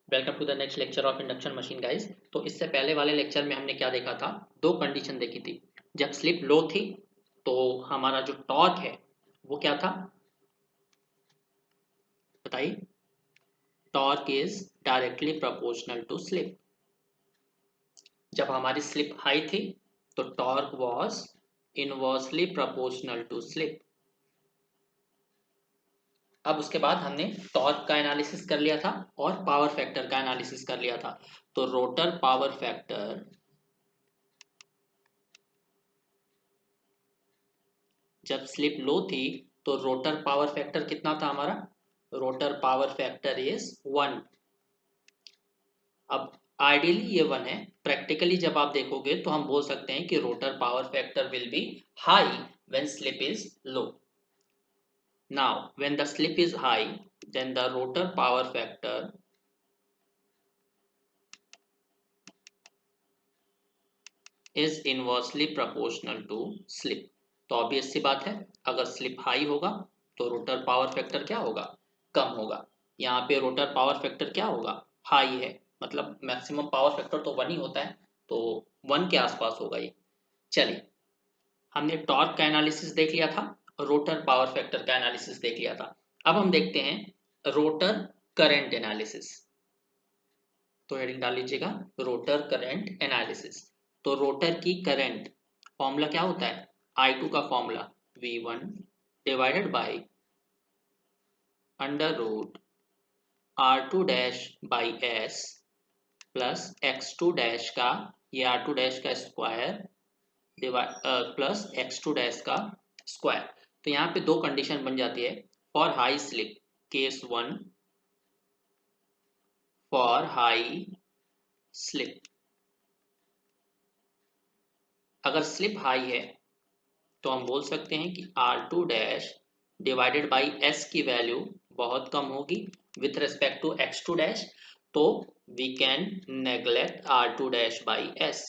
Welcome to the next lecture of induction machine guys. तो इससे पहले वाले लेक्चर में हमने क्या देखा था? दो कंडीशन देखी थी। जब स्लिप लो थी तो हमारा जो टॉर्क है वो क्या था, बताइए। Torque is directly proportional to slip. जब हमारी स्लिप हाई थी तो torque was inversely proportional to slip. अब उसके बाद हमने टॉर्क का एनालिसिस कर लिया था और पावर फैक्टर का एनालिसिस कर लिया था। तो रोटर पावर फैक्टर जब स्लिप लो थी तो रोटर पावर फैक्टर कितना था हमारा? Rotor power factor is 1। अब आइडियली ये 1 है, प्रैक्टिकली जब आप देखोगे तो हम बोल सकते हैं कि rotor power factor will be high when slip is low. Now when the slip is high then the rotor power factor is inversely proportional to slip. तो ऑब्वियस सी बात है, अगर स्लिप हाई होगा तो रोटर पावर फैक्टर क्या होगा? कम होगा। यहाँ पे रोटर पावर फैक्टर क्या होगा? हाई है, मतलब मैक्सिमम पावर फैक्टर तो 1 ही होता है, तो 1 के आसपास होगा ये। चलिए, हमने टॉर्क का एनालिसिस देख लिया था, रोटर पावर फैक्टर का एनालिसिस देख लिया था। अब हम देखते हैं रोटर करंट एनालिसिस। तो हेडिंग डाल लीजिएगा, रोटर करंट एनालिसिस। तो रोटर की करंट फॉर्मूला क्या होता है? I2 का formula V1 divided by under root R2 dash by S plus X2 dash का, ये R2 डैश का स्क्वायर प्लस X2 डैश का स्क्वायर। तो यहाँ पे दो कंडीशन बन जाती है। For high slip case 1, for high slip अगर स्लिप हाई है तो हम बोल सकते हैं कि R2 dash divided by S की वैल्यू बहुत कम होगी with respect to X2 dash. तो we can neglect R2 dash by S।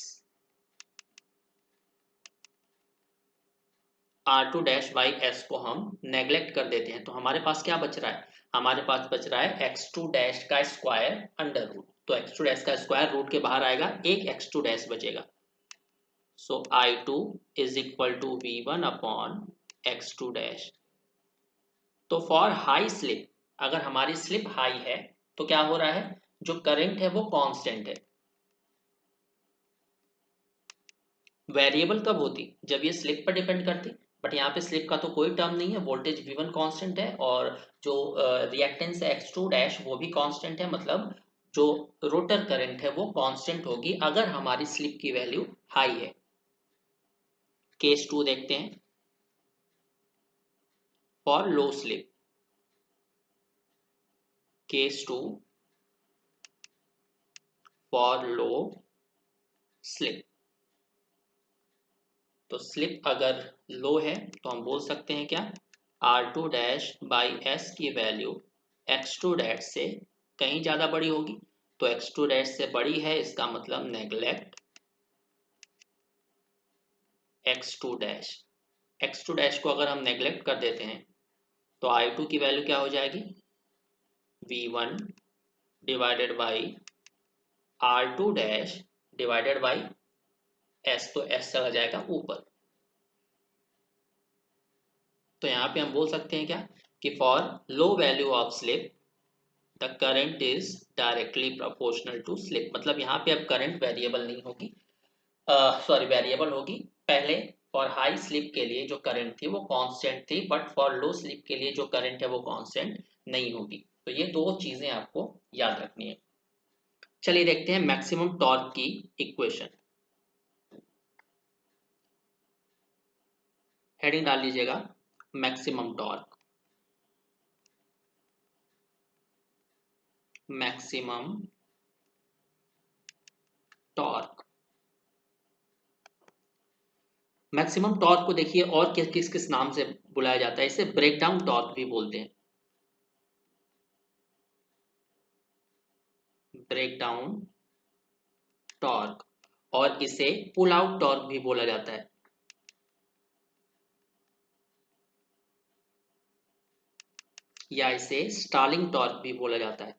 R2 dash by S को हम नेग्लेक्ट कर देते हैं, तो हमारे पास क्या बच रहा है? हमारे पास बच रहा है X2 डैश का स्क्वायर अंडर रूट। तो X2 डैश का स्क्वायर रूट के बाहर आएगा, एक X2 डैश बचेगा। So I2 is equal to V1 upon X2 dash. तो फॉर हाई स्लिप, अगर हमारी स्लिप हाई है तो क्या हो रहा है? जो करंट है वो कांस्टेंट है। वेरिएबल कब होती? जब ये स्लिप पर डिपेंड करती। बट यहाँ पे स्लिप का तो कोई टर्म नहीं है, वोल्टेज V1 कांस्टेंट है और जो रिएक्टेंस है X2 डैश वो भी कांस्टेंट है। मतलब जो रोटर करंट है वो कांस्टेंट होगी अगर हमारी स्लिप की वैल्यू हाई है। केस 2 देखते हैं, for low slip. Case 2 for low slip. तो स्लिप अगर लो है तो हम बोल सकते हैं क्या? R2 डैश बाई S की वैल्यू X2 डैश से कहीं ज़्यादा बड़ी होगी। तो X2 डैश से बड़ी है, इसका मतलब neglect X2 dash. X2 dash को अगर हम नेग्लेक्ट कर देते हैं तो I2 की वैल्यू क्या हो जाएगी? V1 divided by R2 dash divided by S। तो S चला जाएगा ऊपर। तो यहाँ पे हम बोल सकते हैं क्या कि for low value of slip the current is directly proportional to slip. मतलब यहाँ पे अब करंट वेरिएबल नहीं होगी, सॉरी वेरिएबल होगी। पहले फॉर हाई स्लिप के लिए जो करंट थी वो कांस्टेंट थी, बट फॉर लो स्लिप के लिए जो करंट है वो कांस्टेंट नहीं होगी। तो ये दो चीजें आपको याद रखनी है। चलिए देखते हैं मैक्सिमम टॉर्क की इक्वेशन। हेडिंग डाल लीजिएगा, maximum torque. Maximum torque, maximum torque को देखिए और किस किस किस नाम से बुलाया जाता है। इसे ब्रेकडाउन टॉर्क भी बोलते हैं, ब्रेकडाउन टॉर्क। और इसे पुल आउट टॉर्क भी बोला जाता है। या इसे स्टालिंग टॉर्क भी बोला जाता है।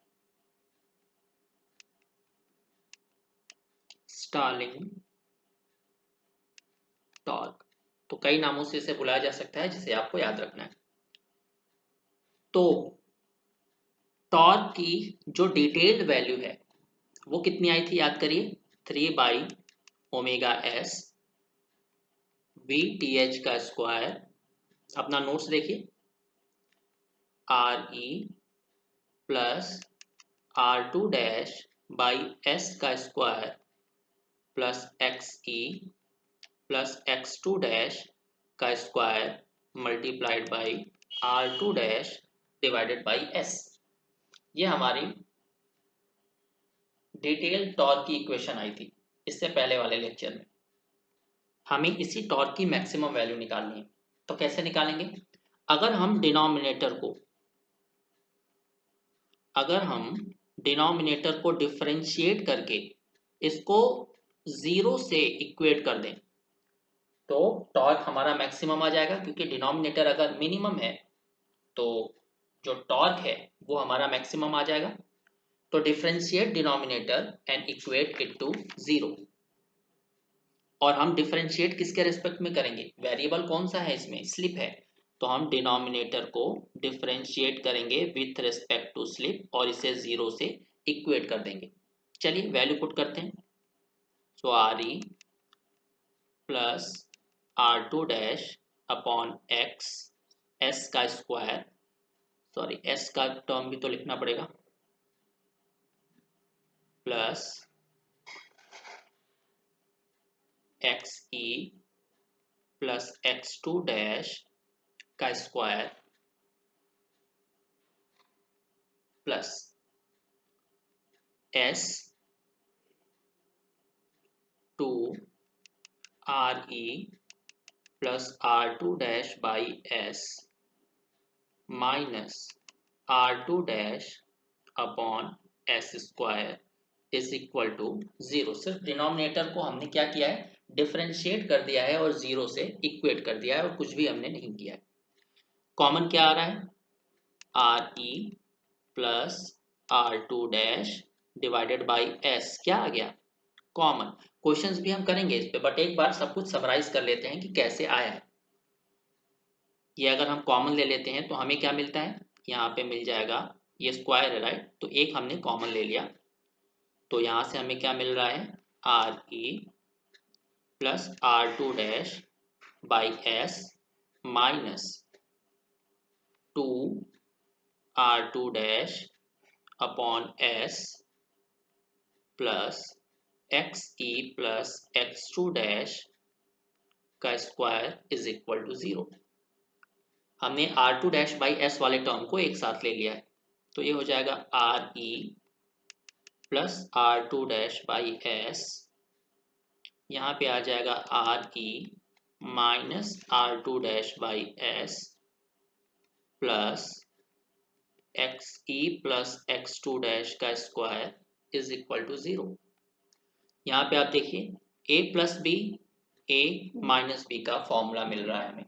Starling torque. तो कई नामों से इसे बुलाया जा सकता है जिसे आपको याद रखना है। तो टॉर्क की जो डिटेल्ड वैल्यू है वो कितनी आई थी, याद करिए, 3/ओमेगा s VTH का स्क्वायर, अपना नोट्स देखिए, RE plus R2 dash by S का square plus XE plus X2 dash का square multiplied by R2 dash divided by S। ये हमारी डिटेल टॉर्क की इक्वेशन आई थी इससे पहले वाले लेक्चर में। हमें इसी टॉर्क की मैक्सिमम वैल्यू निकालनी है। तो कैसे निकालेंगे? अगर हम डिनोमिनेटर को डिफरेंशिएट करके इसको 0 से इक्वेट कर दें तो टॉर्क हमारा मैक्सिमम आ जाएगा, क्योंकि डिनोमिनेटर अगर मिनिमम है तो जो टॉर्क है वो हमारा मैक्सिमम आ जाएगा। तो differentiate denominator and equate it to 0। और हम डिफरेंशिएट किसके रेस्पेक्ट में करेंगे? वेरिएबल कौन सा है इसमें? स्लिप है। तो हम डिनोमिनेटर को डिफरेंशिएट करेंगे विथ रिस्पेक्ट टू स्लिप और इसे 0 से इक्वेट कर देंगे। चलिए वैल्यू पुट करते हैं। So RE plus R2 dash upon X, S का स्क्वायर, सॉरी S का टर्म भी तो लिखना पड़ेगा, plus XE plus X2 dash का square plus S2 RE plus R2 dash by S minus R2 dash upon S square is equal to 0। सिर्फ denominator को हमने क्या किया है? डिफरेंशिएट कर दिया है और 0 से इक्वेट कर दिया है और कुछ भी हमने नहीं किया है। कॉमन क्या आ रहा है? RE plus R2 dash divided by S क्या आ गया? कॉमन। क्वेश्चंस भी हम करेंगे इस पे, बट एक बार सब कुछ समराइज कर लेते हैं कि कैसे आया है। ये अगर हम कॉमन ले लेते हैं तो हमें क्या मिलता है? यहाँ पे मिल जाएगा, ये स्क्वायर है राइट, तो एक हमने कॉमन ले लिया, तो यहाँ से हमें क्या मिल रहा है? RE plus R2 dash by S minus 2 R2 dash upon S plus XE plus X2 dash का स्क्वायर इज इक्वल टू 0। हमने R2 डैश बाई S वाले टर्म को एक साथ ले लिया है, तो ये हो जाएगा RE plus R2 dash by S, यहाँ पे आ जाएगा RE minus R2 dash by S plus XE plus X2 dash का स्क्वायर इज इक्वल टू 0। यहाँ पे आप देखिए a plus B, a minus B का फॉर्मूला मिल रहा है हमें,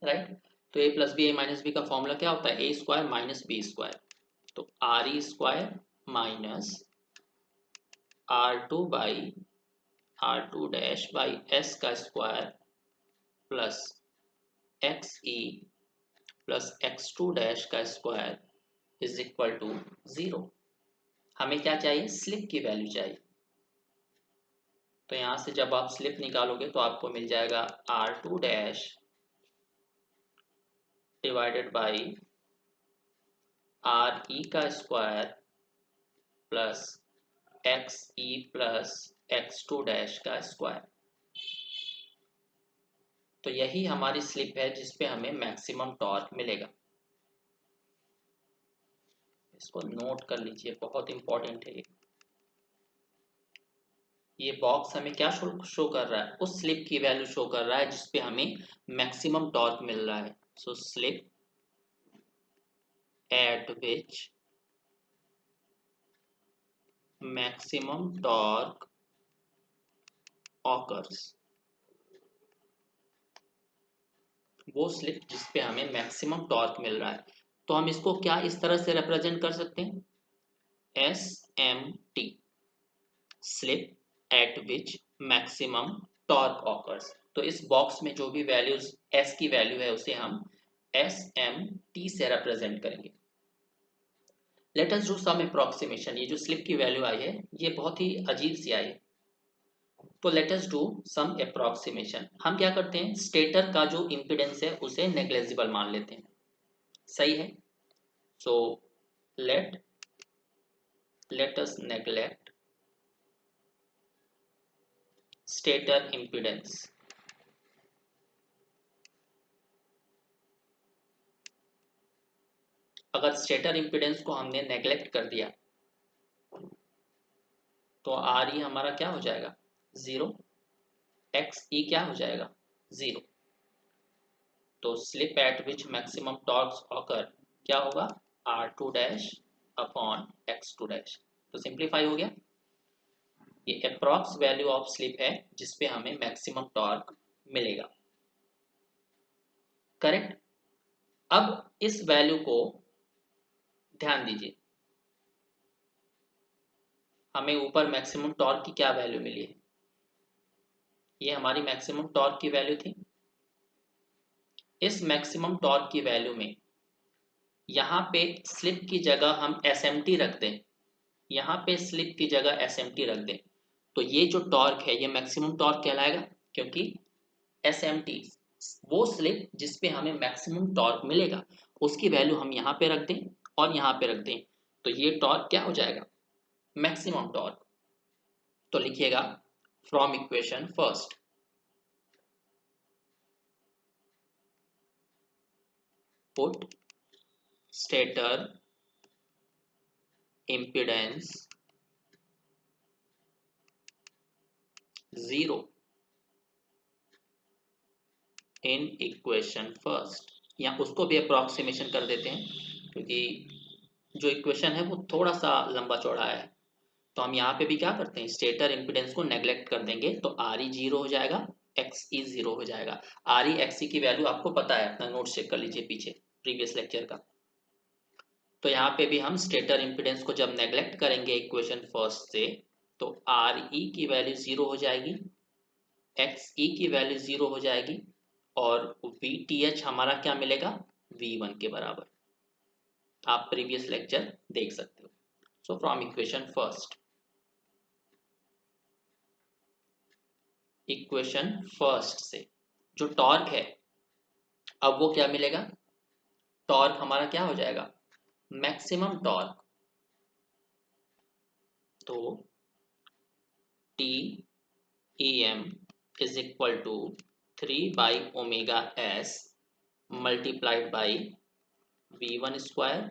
राइट। तो a plus B, a minus B का फॉर्मूला क्या होता है? a square minus B square. तो RE square minus R2 by R2 dash by S का square plus XE plus X2 dash का स्क्वायर इज इक्वल टू 0। हमें क्या चाहिए? स्लिप की वैल्यू चाहिए। तो यहां से जब आप स्लिप निकालोगे तो आपको मिल जाएगा R2 dash divided by RE का square plus XE plus X2 dash का स्क्वायर। तो यही हमारी स्लिप है जिसपे हमें मैक्सिमम टॉर्क मिलेगा। इसको नोट कर लीजिए, बहुत इंपॉर्टेंट है ये बॉक्स हमें क्या शो कर रहा है? उस स्लिप की वैल्यू शो कर रहा है जिसपे हमें मैक्सिमम टॉर्क मिल रहा है। So slip at which maximum torque occurs, वो स्लिप जिसपे हमें मैक्सिमम टॉर्क मिल रहा है। तो हम इसको क्या इस तरह से रिप्रेजेंट कर सकते हैं? SMT, slip at which maximum torque occurs. तो इस बॉक्स में जो भी वैल्यूज एस की वैल्यू है उसे हम एस एम टी से रिप्रेजेंट करेंगे। Let us do some approximation. ये जो स्लिप की वैल्यू आई है ये बहुत ही अजीब सी आई है, तो let us do some approximation. हम क्या करते हैं, स्टेटर का जो इम्पिडेंस है उसे नेग्लेजिबल मान लेते हैं, सही है। So let let us neglect stator impedance। अगर स्टेटर इम्पिडेंस को हमने नेग्लेक्ट कर दिया तो आर ई हमारा क्या हो जाएगा, जीरो, एक्स ई क्या हो जाएगा, जीरो। तो slip at which maximum torques occur क्या होगा, R two dash upon X two dash. तो सिंप्लीफाई हो गया, ये अप्रॉक्स वैल्यू ऑफ स्लिप है जिसपे हमें मैक्सिमम टॉर्क मिलेगा, करेक्ट। अब इस वैल्यू को ध्यान दीजिए, हमें ऊपर मैक्सिमम टॉर्क की क्या वैल्यू मिली है, ये हमारी मैक्सिमम टॉर्क की वैल्यू थी। इस मैक्सिमम टॉर्क की वैल्यू में यहाँ पे स्लिप की जगह हम एस एम टी रख दें, यहाँ पे स्लिप की जगह एस एम टी रख दें, तो ये जो टॉर्क है ये मैक्सिमम टॉर्क कहलाएगा, क्योंकि एस एम टी वो स्लिप जिसपे हमें मैक्सिमम टॉर्क मिलेगा उसकी वैल्यू हम यहाँ पे रख दें और यहाँ पे रख दें, तो ये टॉर्क क्या हो जाएगा, मैक्सिमम टॉर्क। तो लिखिएगा from equation first, put stator impedance 0 in equation first, या उसको भी अप्रोक्सीमेशन कर देते हैं क्योंकि जो इक्वेशन है वो थोड़ा सा लंबा चौड़ा है। तो हम यहाँ पे भी क्या करते हैं, स्टेटर इम्पीडेंस को नेग्लेक्ट कर देंगे, तो आर ई जीरो हो जाएगा, एक्स ई जीरो हो जाएगा। आर ई एक्स ई की वैल्यू आपको पता है, अपना नोट चेक कर लीजिए पीछे प्रीवियस लेक्चर का। तो यहाँ पे भी हम स्टेटर इम्पीडेंस को जब नेग्लेक्ट करेंगे इक्वेशन फर्स्ट से, तो आर ई की वैल्यू जीरो हो जाएगी, एक्स ई की वैल्यू जीरो हो जाएगी, और वी टी एच हमारा क्या मिलेगा, वी वन के बराबर। आप प्रीवियस लेक्चर देख सकते हो। So from equation first, equation first से जो टॉर्क है अब वो क्या मिलेगा, टॉर्क हमारा क्या हो जाएगा, मैक्सिमम टॉर्क। तो T E M is equal to 3/ओमेगा s multiplied by V one square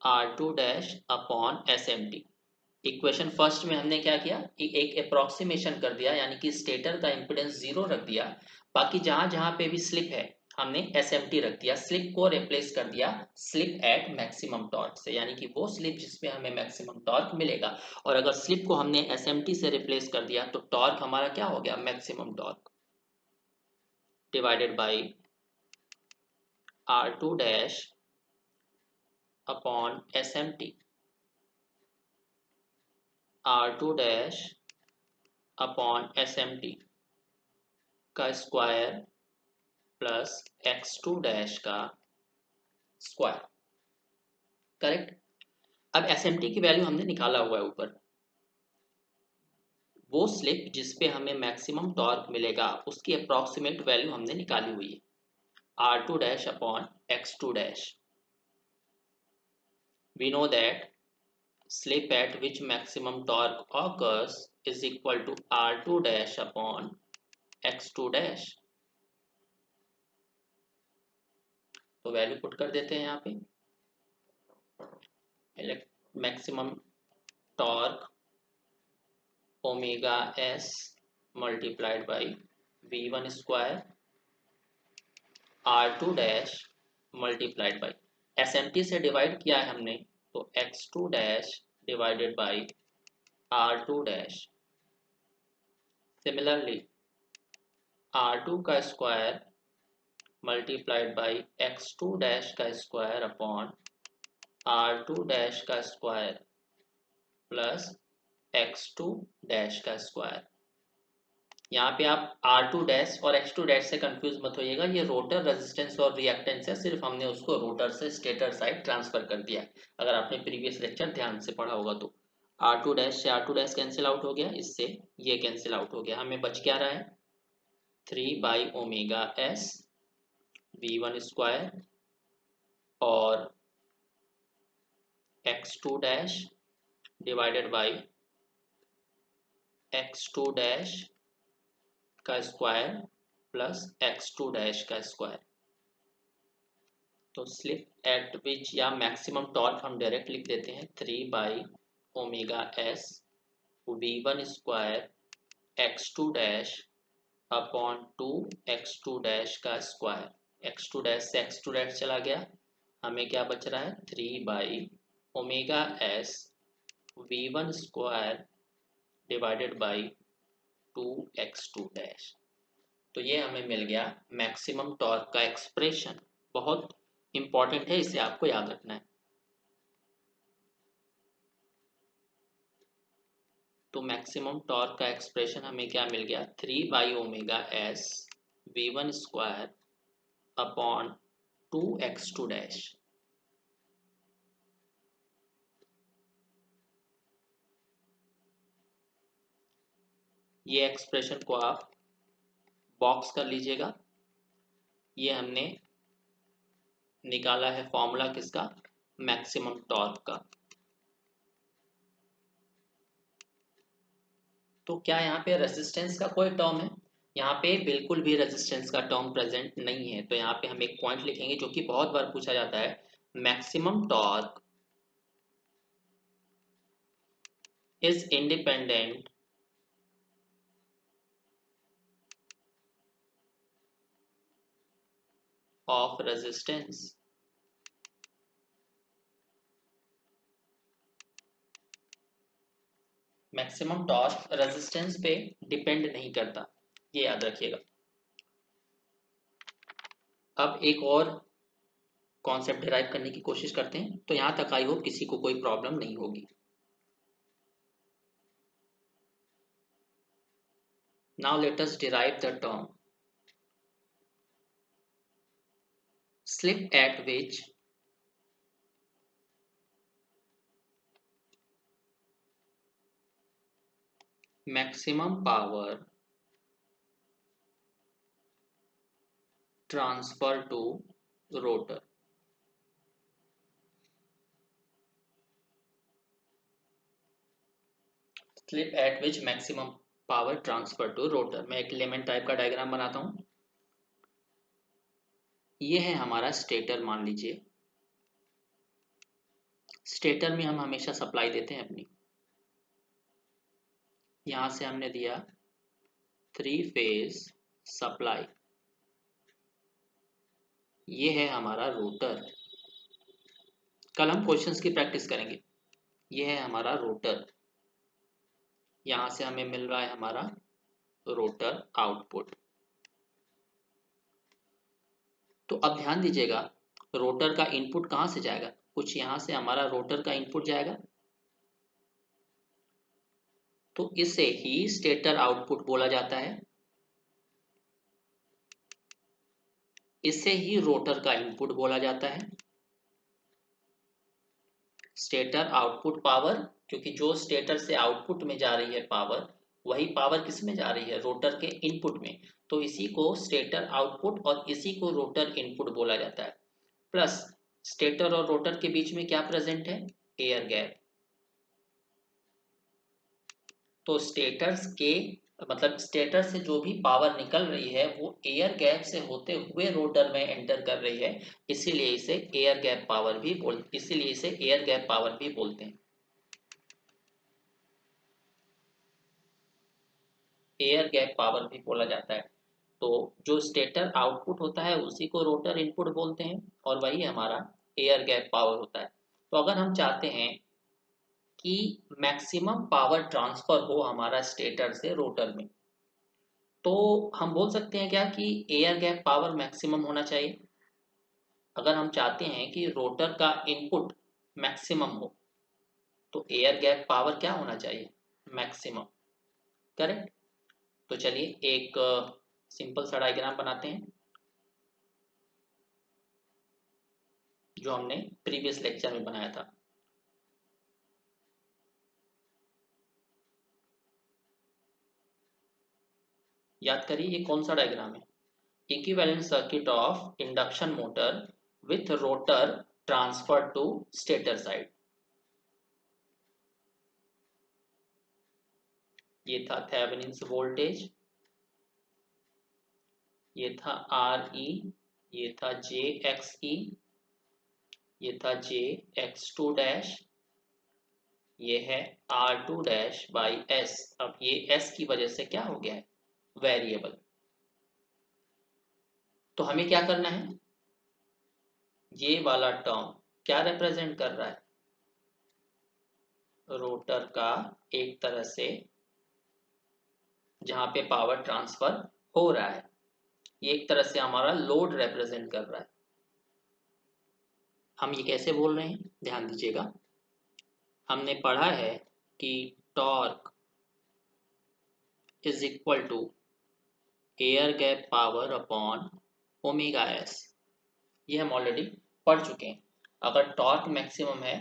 R two dash upon S M T. Equation first में हमने क्या किया कि एक अप्रोक्सीमेशन कर दिया, यानी कि स्टेटर का इम्पिडेंस जीरो रख दिया, बाकी जहां जहां पे भी स्लिप है हमने एस एम टी रख दिया, स्लिप को रिप्लेस कर दिया स्लिप एट मैक्सिमम टॉर्क से, यानी कि वो स्लिप जिसमें हमें मैक्सिमम टॉर्क मिलेगा। और अगर स्लिप को हमने एस एम टी से रिप्लेस कर दिया तो टॉर्क हमारा क्या हो गया, maximum torque divided by R two dash upon S M T, R two dash upon S M T का square plus X two dash का स्क्वायर, करेक्ट। अब एस एम टी की वैल्यू हमने निकाला हुआ है ऊपर, वो स्लिप जिसपे हमें मैक्सिमम टॉर्क मिलेगा उसकी अप्रॉक्सीमेट वैल्यू हमने निकाली हुई है, R two dash upon X two dash. We know that slip at which maximum torque occurs is equal to r2 dash upon x2 dash। तो वैल्यू पुट कर देते हैं यहाँ पे, maximum torque omega s multiplied by V one square R two dash multiplied by S M T से divide किया है हमने, तो X two dash divided by R two dash. Similarly R two का square multiplied by X two dash का square upon R two dash का square plus x2 dash का square. यहाँ पे आप R2 डैश और x2 डैश से confuse मत होइएगा, ये रोटर रेजिस्टेंस और रिएक्टेंस है, सिर्फ हमने उसको रोटर से स्टेटर साइड ट्रांसफर कर दिया है। अगर आपने प्रीवियस लेक्चर ध्यान से पढ़ा होगा तो R2 डैश से R2 डैश कैंसिल आउट हो गया, इससे ये कैंसिल आउट हो गया, हमें बच क्या रहा है 3/ओमेगा s v1 स्क्वायर और x2 dash divided by x2 dash का स्क्वायर प्लस x2 डैश का स्क्वायर। तो स्लिप एट विच या मैक्सिमम टॉर्क हम डायरेक्ट लिख देते हैं 3/ओमेगा s v1 square x2 dash upon 2 x2 dash का स्क्वायर। x2 डैश से x2 डैश चला गया, हमें क्या बच रहा है 3/ओमेगा s v1 square divided by 2x2 dash. तो ये हमें मिल गया मैक्सिमम टॉर्क का एक्सप्रेशन, बहुत इंपॉर्टेंट है, इसे आपको याद रखना है। तो मैक्सिमम टॉर्क का एक्सप्रेशन हमें क्या मिल गया 3/ओमेगा s v1 square upon 2x2 dash. ये एक्सप्रेशन को आप बॉक्स कर लीजिएगा। ये हमने निकाला है फॉर्मूला किसका, मैक्सिमम टॉर्क का। तो क्या यहाँ पे रेजिस्टेंस का कोई टर्म है? यहाँ पे बिल्कुल भी रेजिस्टेंस का टर्म प्रेजेंट नहीं है। तो यहाँ पे हम एक पॉइंट लिखेंगे जो कि बहुत बार पूछा जाता है, maximum torque is independent of resistance. Maximum torque resistance पे डिपेंड नहीं करता, ये याद रखिएगा। अब एक और कॉन्सेप्ट डिराइव करने की कोशिश करते हैं। तो यहां तक आई होप किसी को कोई प्रॉब्लम नहीं होगी। Now let us derive the term slip at which maximum power transfer to rotor। slip at which maximum power transfer to rotor। मैं एक लेमन टाइप का डायग्राम बनाता हूं। ये है हमारा स्टेटर, मान लीजिए स्टेटर में हम हमेशा सप्लाई देते हैं अपनी। यहां से हमने दिया 3 फेज सप्लाई। ये है हमारा रोटर। कल हम क्वेश्चंस की प्रैक्टिस करेंगे। ये है हमारा रोटर, यहां से हमें मिल रहा है हमारा रोटर आउटपुट। तो अब ध्यान दीजिएगा, रोटर का इनपुट कहां से जाएगा, कुछ यहां से हमारा रोटर का इनपुट जाएगा। तो इसे ही स्टेटर आउटपुट बोला जाता है, इसे ही रोटर का इनपुट बोला जाता है। स्टेटर आउटपुट पावर, क्योंकि जो स्टेटर से आउटपुट में जा रही है पावर, वही पावर किस में जा रही है, रोटर के इनपुट में। तो इसी को स्टेटर आउटपुट और इसी को रोटर इनपुट बोला जाता है। प्लस स्टेटर और रोटर के बीच में क्या प्रेजेंट है, एयर गैप। तो स्टेटर्स के मतलब स्टेटर से जो भी पावर निकल रही है वो एयर गैप से होते हुए रोटर में एंटर कर रही है, इसीलिए इसे एयर गैप पावर भी बोलते हैं। एयर गैप पावर भी बोला जाता है। तो जो स्टेटर आउटपुट होता है उसी को रोटर इनपुट बोलते हैं, और वही हमारा एयर गैप पावर होता है। तो अगर हम चाहते हैं कि मैक्सिमम पावर ट्रांसफर हो हमारा स्टेटर से रोटर में, तो हम बोल सकते हैं क्या कि एयर गैप पावर मैक्सिमम होना चाहिए। अगर हम चाहते हैं कि रोटर का इनपुट मैक्सिमम हो तो एयर गैप पावर क्या होना चाहिए, मैक्सिमम। करेक्ट। तो चलिए एक सिंपल सा डायग्राम बनाते हैं जो हमने प्रीवियस लेक्चर में बनाया था। याद करिए ये कौन सा डायग्राम है? Equivalent circuit of induction motor with rotor transfer to stator side. ये था थेवेनिन्स वोल्टेज, ये था आर ई, ये था जे एक्स ई, ये था जे एक्स टू डैश, ये है R two dash by S. अब ये एस की वजह से क्या हो गया है? वेरिएबल। तो हमें क्या करना है? ये वाला टर्म क्या रिप्रेजेंट कर रहा है? रोटर का एक तरह से जहां पे पावर ट्रांसफर हो रहा है, ये एक तरह से हमारा लोड रिप्रेजेंट कर रहा है। हम ये कैसे बोल रहे हैं ध्यान दीजिएगा। हमने पढ़ा है कि torque is equal to air gap power upon omega S. ये हम ऑलरेडी पढ़ चुके हैं। अगर टॉर्क मैक्सिमम है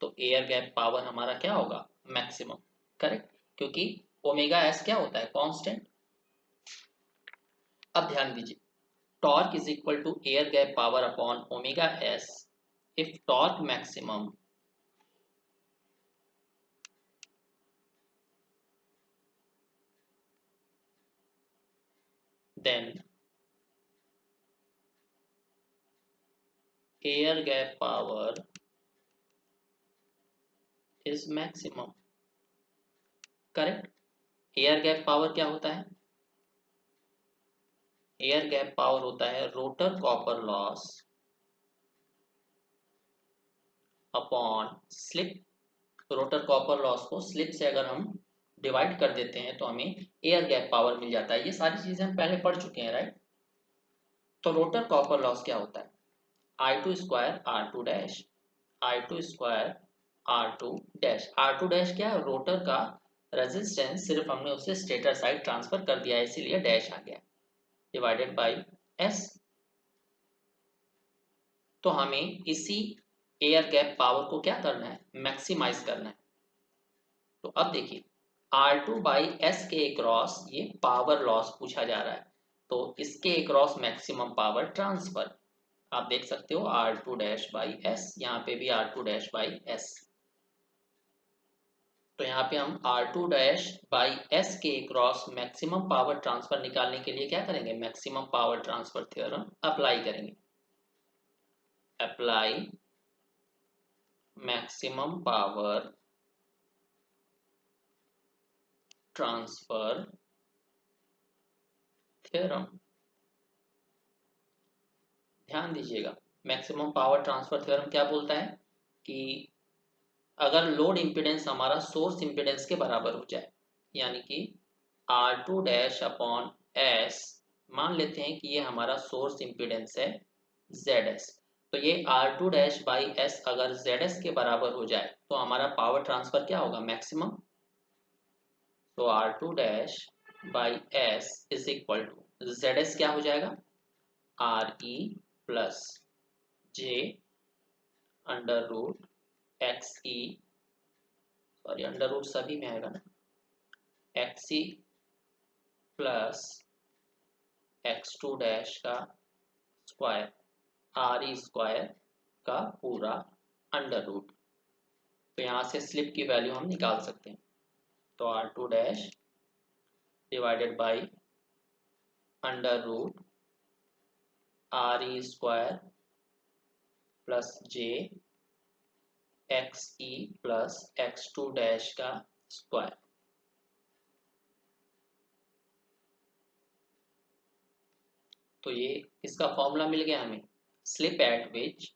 तो एयर गैप पावर हमारा क्या होगा? मैक्सिमम। करेक्ट। क्योंकि ओमेगा एस क्या होता है? कांस्टेंट। अब ध्यान दीजिए, torque is equal to air gap power upon omega S. If torque maximum then air gap power is maximum। Correct. Air gap power क्या होता है? एयर गैप पावर होता है rotor copper loss upon slip. Rotor copper loss को slip से अगर हम divide कर देते हैं तो हमें एयर गैप पावर मिल जाता है। ये सारी चीजें हम पहले पढ़ चुके हैं, राइट। तो रोटर कॉपर लॉस क्या होता है? I two square R two dash, I two square R two dash. R two dash क्या है? रोटर का रेजिस्टेंस, सिर्फ हमने उसे स्टेटर साइड ट्रांसफर कर दिया है इसीलिए डैश आ गया, डिवाइडेड बाई एस। तो हमें इसी एयर गैप पावर को क्या करना है? मैक्सिमाइज करना है। तो अब देखिए R2 बाई एस के अक्रॉस ये पावर लॉस पूछा जा रहा है, तो इसके अक्रॉस मैक्सिमम पावर ट्रांसफर आप देख सकते हो R2 डैश बाई एस, यहाँ पे भी R2 डैश बाई एस। तो यहाँ पे हम R2 डैश बाई एस के अक्रॉस मैक्सिमम पावर ट्रांसफर निकालने के लिए क्या करेंगे? Maximum power transfer theorem apply करेंगे। Apply maximum power transfer theorem. ध्यान दीजिएगा, मैक्सिमम पावर ट्रांसफर थ्योरम क्या बोलता है कि अगर लोड इम्पीडेंस हमारा सोर्स इम्पीडेंस के बराबर हो जाए, यानी कि R2 डैश अपॉन एस, मान लेते हैं कि ये हमारा सोर्स इम्पीडेंस है ZS, तो ये R2 डैश बाई एस अगर ZS के बराबर हो जाए तो हमारा पावर ट्रांसफर क्या होगा? मैक्सिमम। तो R2 dash by S is equal to ZS क्या हो जाएगा? RE plus J under root X E, sorry under root सभी में आएगा ना, X E plus X two dash का स्क्वायर, आर ई स्क्वायर का पूरा अंडर रूट। तो यहाँ से स्लिप की वैल्यू हम निकाल सकते हैं। तो R two dash divided by under root R E square plus J X E plus X two dash का स्क्वायर। तो ये इसका फॉर्मूला मिल गया हमें। Slip at which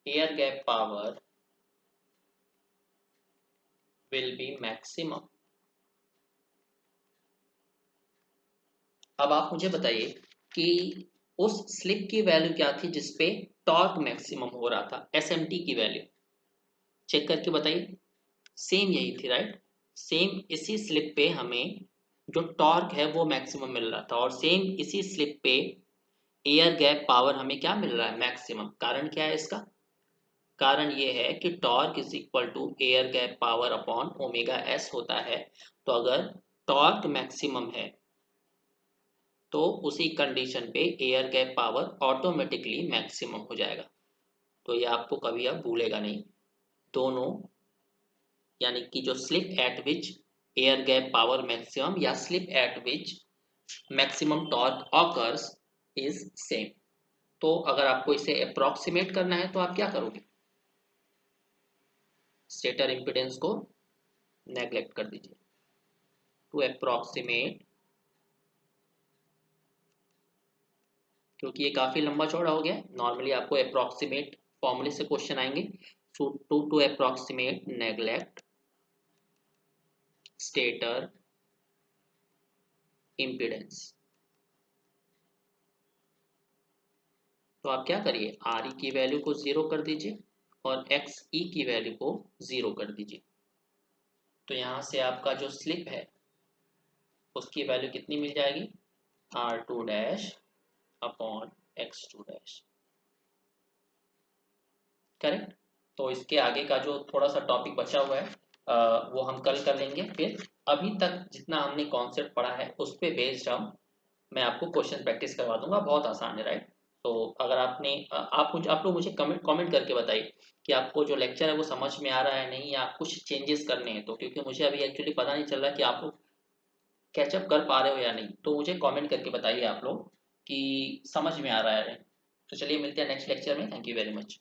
air gap power will be maximum. अब आप मुझे बताइए कि उस स्लिप की वैल्यू क्या थी जिसपे टॉर्क मैक्सिमम हो रहा था, एसएमटी की वैल्यू चेक करके बताइए। सेम यही थी राइट। सेम इसी स्लिप पे हमें जो टॉर्क है वो मैक्सिमम मिल रहा था और सेम इसी स्लिप पे एयर गैप पावर हमें क्या मिल रहा है, मैक्सिमम। कारण क्या है इसका, कारण ये है कि torque is equal to air gap power upon omega S होता है। तो अगर टॉर्क मैक्सिमम है तो उसी कंडीशन पे air gap power automatically maximum हो जाएगा। तो ये आपको कभी अब भूलेगा नहीं। दोनों यानी कि जो slip at which air gap power maximum या slip at which maximum torque occurs is same. तो अगर आपको इसे अप्रोक्सीमेट करना है तो आप क्या करोगे, स्टेटर इम्पिडेंस को नेग्लेक्ट कर दीजिए। टू अप्रोक्सीमेट, क्योंकि ये काफी लंबा चौड़ा हो गया, नॉर्मली आपको अप्रोक्सीमेट फॉर्मूले से क्वेश्चन आएंगे। So to approximate neglect stator impedance. तो आप क्या करिए, आर ई की वैल्यू को जीरो कर दीजिए और एक्स ई की वैल्यू को जीरो कर दीजिए। तो यहां से आपका जो स्लिप है उसकी वैल्यू कितनी मिल जाएगी, R two dash upon X two dash. Correct. तो इसके आगे का जो थोड़ा सा टॉपिक बचा हुआ है वो हम कल कर लेंगे। फिर अभी तक जितना हमने कॉन्सेप्ट पढ़ा है उस पर बेस्ड हम मैं आपको क्वेश्चन प्रैक्टिस करवा दूंगा, बहुत आसान है राइट। तो अगर आपने आप लोग मुझे कमेंट कमेंट करके बताइए कि आपको जो लेक्चर है वो समझ में आ रहा है नहीं, या कुछ चेंजेस करने हैं तो, क्योंकि मुझे अभी एक्चुअली पता नहीं चल रहा कि आप लोग कैचअप कर पा रहे हो या नहीं। तो मुझे कमेंट करके बताइए आप लोग कि समझ में आ रहा है। तो चलिए मिलते हैं नेक्स्ट लेक्चर में। Thank you very much.